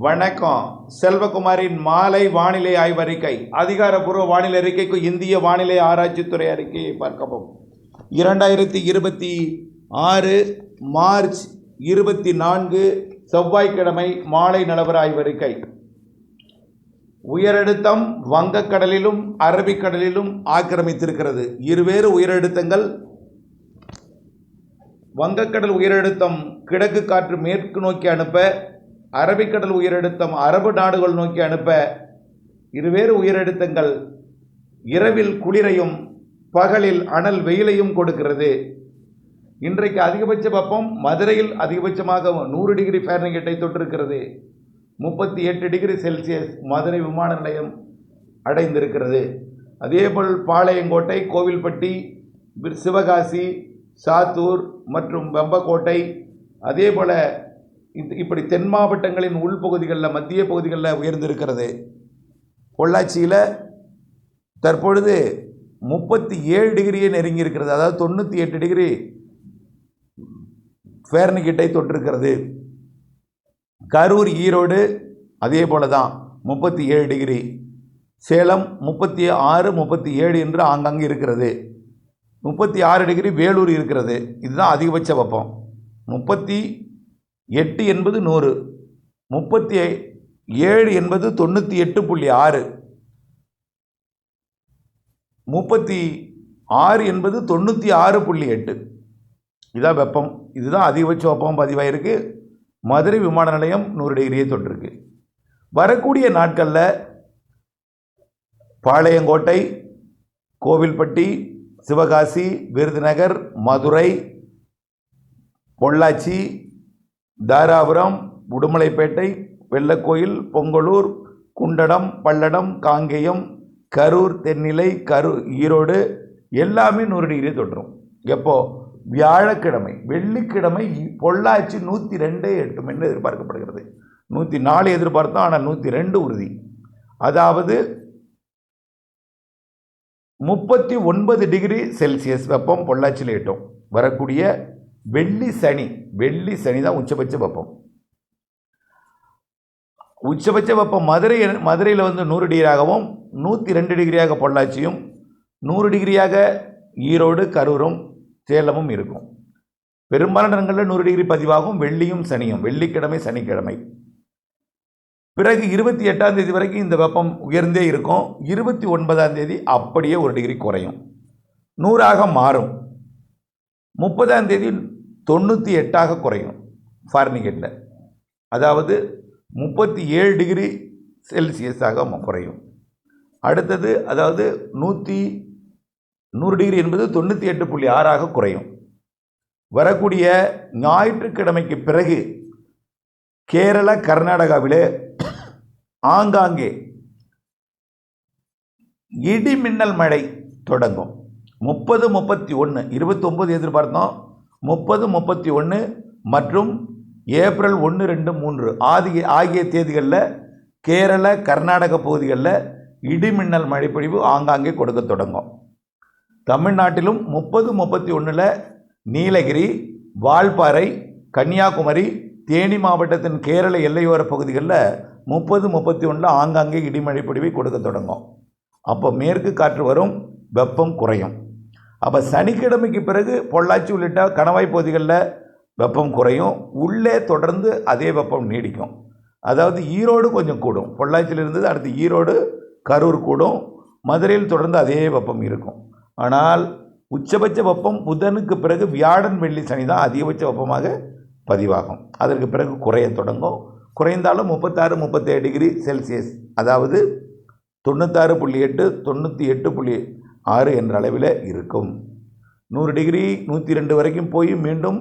வணக்கம். செல்வகுமாரின் மாலை வானிலை ஆய்வறிக்கை. அதிகாரப்பூர்வ வானிலை அறிக்கைக்கு இந்திய வானிலை ஆராய்ச்சித்துறை அறிக்கையை பார்க்கவும். 2026 மார்ச் 24 செவ்வாய்க்கிழமை மாலை நிலவர ஆய்வறிக்கை. உயரழுத்தம் வங்கக்கடலிலும் அரபிக்கடலிலும் ஆக்கிரமித்திருக்கிறது. இருவேறு உயரழுத்தங்கள். வங்கக்கடல் உயரழுத்தம் கிழக்கு காற்று மேற்கு நோக்கி அனுப்ப, அரபிக்கடல் உயரழுத்தம் அரபு நாடுகள் நோக்கி அனுப்ப, இருவேறு உயரழுத்தங்கள் இரவில் குளிரையும் பகலில் அனல் வெயிலையும் கொடுக்கிறது. இன்றைக்கு அதிகபட்ச வெப்பம் மதுரையில் அதிகபட்சமாக 100 டிகிரி ஃபாரன்ஹீட்டை தொட்டிருக்கிறது. 38 டிகிரி செல்சியஸ் மதுரை விமான நிலையம் அடைந்திருக்கிறது. அதேபோல் பாளையங்கோட்டை, கோவில்பட்டி, சிவகாசி, சாத்தூர் மற்றும் வெம்பக்கோட்டை, அதேபோல் இப்படி தென் மாவட்டங்களின் உள்பகுதிகளில் மத்திய பகுதிகளில் உயர்ந்திருக்கிறது. பொள்ளாச்சியில் தற்பொழுது 37 டிகிரியை நெருங்கி இருக்கிறது. அதாவது 98 டிகிரி ஃபாரன்ஹீட்டை தொட்டிருக்கிறது. கரூர், ஈரோடு அதே போல தான் 37 டிகிரி. சேலம் 36, 37 என்று ஆங்காங்கே இருக்கிறது. 36 டிகிரி வேலூர் இருக்கிறது. இதுதான் அதிகபட்ச வெப்பம். 38 என்பது 100, 37 என்பது 98.6, 36 என்பது 96.8. இதுதான் வெப்பம். இதுதான் அதிகபட்ச வெப்பம் பதிவாயிருக்கு. மதுரை விமான நிலையம் 100 டிகிரியை தொட்டிருக்கு. வரக்கூடிய நாட்களில் பாளையங்கோட்டை, கோவில்பட்டி, சிவகாசி, விருதுநகர், மதுரை, பொள்ளாச்சி, தாராபுரம், உடுமலைப்பேட்டை, வெள்ளக்கோயில், பொங்கலூர், குண்டடம், பல்லடம், காங்கேயம், கரூர், தென்னிலை, ஈரோடு எல்லாமே 100 டிகிரியை தொட்டுரும். எப்போ? வியாழக்கிழமை. வெள்ளிக்கிழமை பொள்ளாச்சி 102 எட்டும் என்று எதிர்பார்க்கப்படுகிறது. 104 எதிர்பார்த்தோம், ஆனால் 102 உறுதி. அதாவது 39 டிகிரி செல்சியஸ் வெப்பம் பொள்ளாச்சியில் எட்டும். வரக்கூடிய வெள்ளி சனி தான் உச்சபட்ச வெப்பம். உச்சபட்ச வெப்பம் மதுரையில் 100 டிகிரியாகவும், 102 டிகிரியாக பொள்ளாச்சியும், 100 டிகிரியாக ஈரோடு, கரூரும், சேலமும் இருக்கும். பெரும்பாலான இடங்களில் 100 டிகிரி பதிவாகும். வெள்ளியும் சனியும், வெள்ளிக்கிழமை, சனிக்கிழமை. பிறகு 28ஆம் தேதி வரைக்கும் இந்த வெப்பம் உயர்ந்தே இருக்கும். 29ஆம் தேதி அப்படியே 1 டிகிரி குறையும், 100ஆக மாறும். 30ஆம் தேதி 98ஆக குறையும் ஃபாரன்ஹீட்டில். அதாவது 37 டிகிரி செல்சியஸாக குறையும். அடுத்தது, அதாவது 100 டிகிரி என்பது 98.6ஆக குறையும். வரக்கூடிய ஞாயிற்றுக்கிழமைக்கு பிறகு கேரள, கர்நாடகாவிலே ஆங்காங்கே இடி மின்னல் மழை தொடங்கும். 30, 31, 29 எதிர்பார்த்தோம். 30, 31 மற்றும் ஏப்ரல் 1, 2, 3 ஆகிய தேதிகளில் கேரள, கர்நாடக பகுதிகளில் இடிமின்னல் மழைப்பொழிவு ஆங்காங்கே கொடுக்க தொடங்கும். தமிழ்நாட்டிலும் 30, 31 நீலகிரி, வால்பாறை, கன்னியாகுமரி, தேனி மாவட்டத்தின் கேரள எல்லையோர பகுதிகளில் 30, 31 ஆங்காங்கே இடிமழை பொழிவை கொடுக்க தொடங்கும். அப்போ மேற்கு காற்று வரும், வெப்பம் குறையும். அப்போ சனிக்கிழமைக்கு பிறகு பொள்ளாச்சி உள்ளிட்ட கணவாய் பகுதிகளில் வெப்பம் குறையும். உள்ளே தொடர்ந்து அதே வெப்பம் நீடிக்கும். அதாவது ஈரோடு கொஞ்சம் கூடும். பொள்ளாச்சியில் இருந்தது அடுத்து ஈரோடு, கரூர் கூடும். மதுரையில் தொடர்ந்து அதே வெப்பம் இருக்கும். ஆனால் உச்சபட்ச வெப்பம் புதனுக்கு பிறகு வியாழன், வெள்ளி, சனி தான் அதிகபட்ச வெப்பமாக பதிவாகும். அதற்கு பிறகு குறைய தொடங்கும். குறைந்தாலும் 36, 37 டிகிரி செல்சியஸ், அதாவது 96.8, 98.6 என்ற அளவில் இருக்கும். 100 டிகிரி 102 வரைக்கும் போய் மீண்டும்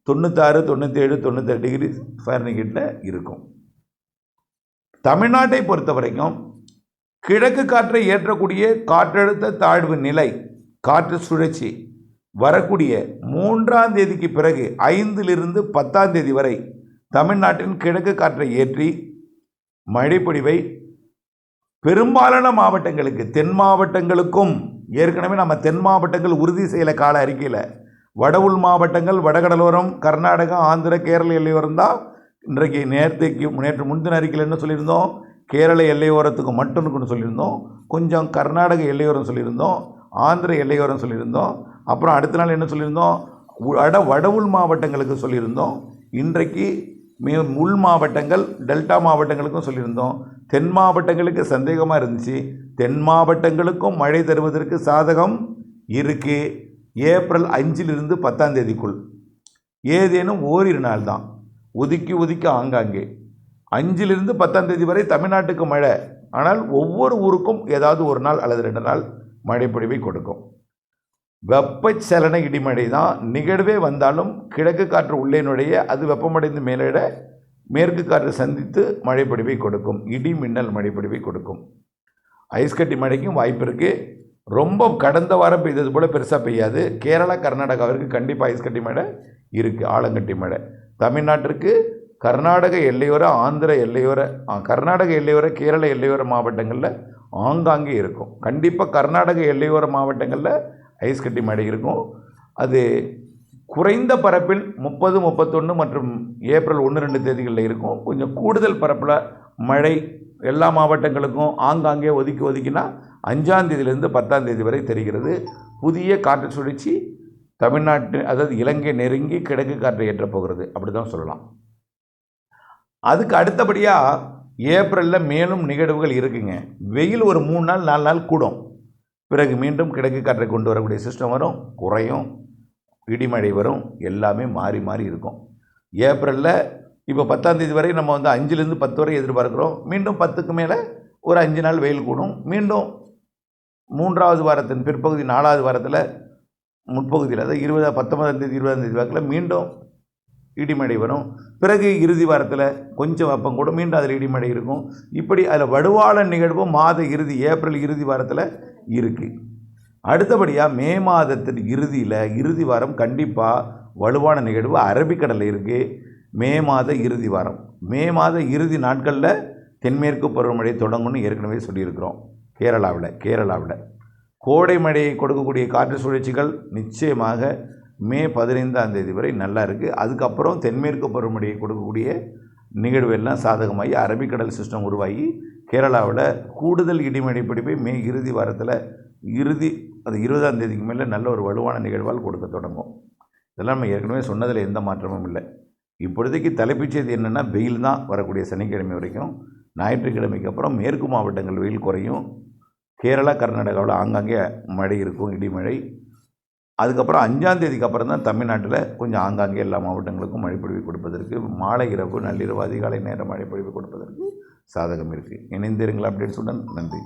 96, 97, 98 டிகிரி ஃபாரன்ஹீட்டில் இருக்கும். தமிழ்நாட்டை பொறுத்த வரைக்கும் கிழக்கு காற்றை ஏற்றக்கூடிய காற்றழுத்த தாழ்வு நிலை, காற்று சுழற்சி வரக்கூடிய 3ஆம் தேதிக்கு பிறகு 5லிருந்து 10ஆம் தேதி வரை தமிழ்நாட்டின் கிழக்கு காற்றை ஏற்றி மழைப்பொழிவை பெரும்பாலான மாவட்டங்களுக்கு, தென் மாவட்டங்களுக்கும் ஏற்கனவே நம்ம தென் மாவட்டங்கள் உறுதி செய்யல கால அறிக்கையில். வட உள் மாவட்டங்கள், வடகடலோரம், கர்நாடகா, ஆந்திர, கேரள எல்லையோரம் தான் இன்றைக்கு நேற்று முந்தின அறிக்கையில் என்ன சொல்லியிருந்தோம்? கேரள எல்லையோரத்துக்கு மட்டும் இருக்குன்னு சொல்லியிருந்தோம். கொஞ்சம் கர்நாடக எல்லையோரம் சொல்லியிருந்தோம். ஆந்திர எல்லையோரம் சொல்லியிருந்தோம். அப்புறம் அடுத்த நாள் என்ன சொல்லியிருந்தோம்? வடவுள் மாவட்டங்களுக்கு சொல்லியிருந்தோம். இன்றைக்கு உள் மாவட்டங்கள் டெல்டா மாவட்டங்களுக்கும் சொல்லியிருந்தோம். தென் மாவட்டங்களுக்கு சந்தேகமாக இருந்துச்சு. தென் மாவட்டங்களுக்கும் மழை தருவதற்கு சாதகம் இருக்குது. ஏப்ரல் 5 10 ஏதேனும் ஓரிரு நாள் தான், ஒதுக்கி ஆங்காங்கே 5 10 வரை தமிழ்நாட்டுக்கு மழை. ஆனால் ஒவ்வொரு ஊருக்கும் ஏதாவது ஒரு நாள் அல்லது 2 நாள் மழைப்பொழிவை கொடுக்கும். வெப்பச்சலன இடிமழை தான் நிகழ்வே வந்தாலும் கிழக்கு காற்று உள்ளே நுழைய அது வெப்பமடைந்து மேலிட மேற்கு காற்று சந்தித்து மழைப்பொழிவை கொடுக்கும். இடி மின்னல் மழைப்பொழிவை கொடுக்கும். ஐஸ்கட்டி மழைக்கும் வாய்ப்பு இருக்குது. ரொம்ப கடந்த வாரம் பெய்தது போல் பெருசாக பெய்யாது. கேரளா கர்நாடகாவிற்கு கண்டிப்பாக ஐஸ்கட்டி மழை இருக்குது, ஆலங்கட்டி மழை. தமிழ்நாட்டிற்கு கர்நாடக எல்லையோர ஆந்திர எல்லையோர கர்நாடக எல்லையோர கேரள எல்லையோர மாவட்டங்களில் ஆங்காங்கே இருக்கும். கண்டிப்பாக கர்நாடக எல்லையோர மாவட்டங்களில் ஐஸ்கட்டி மழை இருக்கும். அது குறைந்த பரப்பில் 30, 31 மற்றும் ஏப்ரல் 1, 2 தேதிகளில் இருக்கும். கொஞ்சம் கூடுதல் பரப்பில் மழை எல்லா மாவட்டங்களுக்கும் ஆங்காங்கே ஒதுக்கினா 5ஆம் தேதியிலிருந்து 10ஆம் தேதி வரை தெரிகிறது. புதிய காற்று சுழற்சி தமிழ்நாட்டு அதாவது இலங்கை நெருங்கி கிழக்கு காற்றை ஏற்றப் போகிறது, அப்படி தான் சொல்லலாம். அதுக்கு அடுத்தபடியாக ஏப்ரலில் மேலும் நிகழ்வுகள் இருக்குங்க. வெயில் ஒரு 3 நாள் 4 நாள் கூடும். பிறகு மீண்டும் கிழக்கு காற்றை கொண்டு வரக்கூடிய சிஸ்டம் வரும், குறையும், இடிமழை வரும், எல்லாமே மாறி மாறி இருக்கும். ஏப்ரலில் இப்போ 10ஆம் தேதி வரை நம்ம 5 10 வரை எதிர்பார்க்குறோம். மீண்டும் 10க்கு மேலே ஒரு 5 நாள் வெயில் கூடும். மீண்டும் 3ஆவது வாரத்தின் பிற்பகுதி 4ஆவது வாரத்தில் முற்பகுதியில் அதாவது 19ஆம் தேதி 20ஆம் தேதி வாக்கில் மீண்டும் இடிமழை வரும். பிறகு இறுதி வாரத்தில் கொஞ்சம் வெப்பம் கூட மீண்டும் அதில் இடிமழை இருக்கும். இப்படி அதில் வலுவான நிகழ்வு மாத இறுதி ஏப்ரல் இறுதி வாரத்தில் இருக்குது. அடுத்தபடியாக மே மாதத்தின் இறுதி வாரம் கண்டிப்பாக வலுவான நிகழ்வு அரபிக்கடலில் இருக்குது. மே மாத இறுதி வாரம், மே மாத இறுதி நாட்களில் தென்மேற்கு பருவமழை தொடங்கும்னு ஏற்கனவே சொல்லியிருக்கிறோம். கேரளாவில் கோடை மழையை கொடுக்கக்கூடிய காற்று சுழற்சிகள் நிச்சயமாக மே 15ஆம் தேதி வரை நல்லா இருக்குது. அதுக்கப்புறம் தென்மேற்கு பருவமழையை கொடுக்கக்கூடிய நிகழ்வு எல்லாம் சாதகமாகி அரபிக்கடல் சிஸ்டம் உருவாகி கேரளாவில் கூடுதல் இடிமழை பிடிப்பை மே இறுதி வாரத்தில் அது 20ஆம் தேதிக்கு மேலே நல்ல ஒரு வலுவான நிகழ்வால் கொடுக்க தொடங்கும். இதெல்லாம் நம்ம ஏற்கனவே சொன்னதில் எந்த மாற்றமும் இல்லை. இப்பொழுதைக்கு தலைப்புச் செய்தி என்னென்னா, வெயில் தான் வரக்கூடிய சனிக்கிழமை வரைக்கும். ஞாயிற்றுக்கிழமைக்கு அப்புறம் மேற்கு மாவட்டங்கள் வெயில் குறையும். கேரளா கர்நாடகாவில் ஆங்காங்கே மழை இருக்கும், இடிமழை. அதுக்கப்புறம் 5ஆம் தேதிக்கு அப்புறம் தான் தமிழ்நாட்டில் கொஞ்சம் ஆங்காங்கே எல்லா மாவட்டங்களுக்கும் மழைப்பொழிவு கொடுப்பதற்கு மாலை இரவு நள்ளிரவு அதிகாலை நேரம் மழைப்பொழிவு கொடுப்பதற்கு சாதகம் இருக்குது. இணைந்திருங்கள் அப்டேட்ஸுடன். நன்றி.